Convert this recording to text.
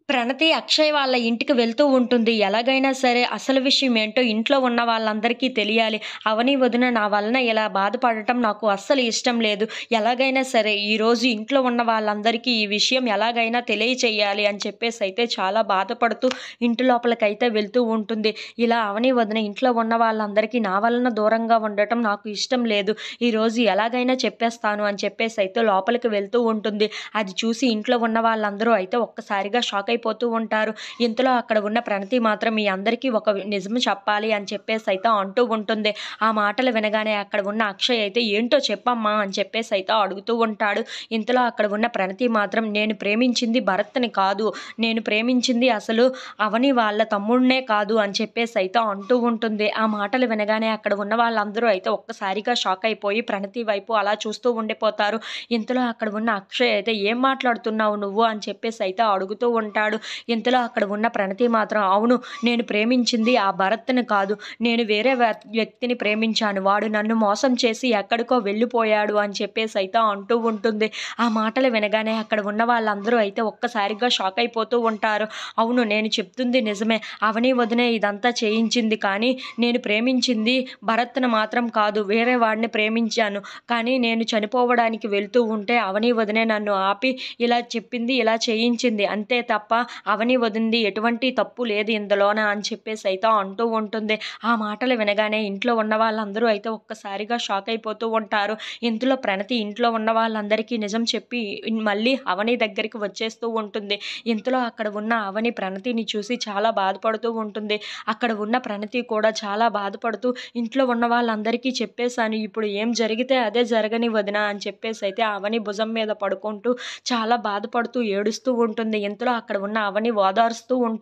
ప్రణతి అక్షయ్ వాళ్ళ ఇంటికి వెళ్తూ ఉంటుంది. ఎలాగైనా సరే అసలు విషయం ఏంటో ఇంట్లో ఉన్న వాళ్ళందరికీ తెలియాలి. అవని వదిన నా వలన ఇలా బాధపడటం నాకు అస్సలు ఇష్టం లేదు. ఎలాగైనా సరే ఈరోజు ఇంట్లో ఉన్న వాళ్ళందరికీ ఈ విషయం ఎలాగైనా తెలియచేయాలి అని చెప్పేసైతే చాలా బాధపడుతూ ఇంటి లోపలికైతే వెళ్తూ ఉంటుంది. ఇలా అవని వదిన ఇంట్లో ఉన్న వాళ్ళందరికీ నా వలన దూరంగా ఉండటం నాకు ఇష్టం లేదు. ఈరోజు ఎలాగైనా చెప్పేస్తాను అని చెప్పేసైతే లోపలికి వెళ్తూ ఉంటుంది. అది చూసి ఇంట్లో ఉన్న వాళ్ళందరూ అయితే ఒక్కసారిగా షాక్ అయిపోతూ ఉంటారు. ఇంతలో అక్కడ ఉన్న ప్రణతి మాత్రం మీ అందరికీ ఒక నిజం చెప్పాలి అని చెప్పేసైతే అంటూ ఉంటుంది. ఆ మాటలు వినగానే అక్కడ ఉన్న అక్షయ్ అయితే ఏంటో చెప్పమ్మా అని చెప్పేసైతే అడుగుతూ ఉంటాడు. ఇంతలో అక్కడ ఉన్న ప్రణతి మాత్రం నేను ప్రేమించింది భరత్‌ని కాదు. నేను ప్రేమించింది అసలు అవని వాళ్ళ తమ్ముడినే కాదు అని చెప్పేసైతే అంటూ ఉంటుంది. ఆ మాటలు వినగానే అక్కడ ఉన్న వాళ్ళందరూ అయితే ఒక్కసారిగా షాక్ అయిపోయి ప్రణతి వైపు అలా చూస్తూ ఉండిపోతారు. ఇంతలో అక్కడ ఉన్న అక్షయ్ అయితే ఏం మాట్లాడుతున్నావు నువ్వు అని చెప్పేసైతే అడుగుతూ ఉంటాడు. ఇంతలో అక్కడ ఉన్న ప్రణతి మాత్రం అవును నేను ప్రేమించింది ఆ భరత్‌ని కాదు. నేను వేరే వ్యక్తిని ప్రేమించాను. వాడు నన్ను మోసం చేసి ఎక్కడికో వెళ్ళిపోయాడు అని చెప్పేసైతే అంటూ ఉంటుంది. ఆ మాటలు వినగానే అక్కడ ఉన్న వాళ్ళందరూ అయితే ఒక్కసారిగా షాక్ అయిపోతూ ఉంటారు. అవును నేను చెప్తుంది నిజమే. అవని వదినే ఇదంతా చేయించింది. కానీ నేను ప్రేమించింది భరత్‌ని మాత్రం కాదు. వేరే వాడిని ప్రేమించాను. కానీ నేను చనిపోవడానికి వెళ్తూ ఉంటే అవని వదినే నన్ను ఆపి ఇలా చెప్పింది, ఇలా చేయించింది. అంతే తప్ప అవని వదినది ఎటువంటి తప్పు లేదు ఇందులోన అని చెప్పేసైతే అంటూ ఉంటుంది. ఆ మాటలు వినగానే ఇంట్లో ఉన్న వాళ్ళందరూ అయితే ఒక్కసారిగా షాక్ అయిపోతూ ఉంటారు. ఇంతలో ప్రణతి ఇంట్లో ఉన్న వాళ్ళందరికీ నిజం చెప్పి మళ్ళీ అవని దగ్గరికి వచ్చేస్తూ ఉంటుంది. ఇంతలో అక్కడ ఉన్న అవని ప్రణతిని చూసి చాలా బాధపడుతూ ఉంటుంది. అక్కడ ఉన్న ప్రణతి కూడా చాలా బాధపడుతూ ఇంట్లో ఉన్న వాళ్ళందరికీ చెప్పేశాను. ఇప్పుడు ఏం జరిగితే అదే జరగని వదిన అని చెప్పేసైతే అవని భుజం మీద పడుకుంటూ చాలా బాధపడుతూ ఏడుస్తూ ఉంటుంది. ఇంతలో అక్కడ ఉన్న అవని ఓదారుస్తూ ఉంటుంది.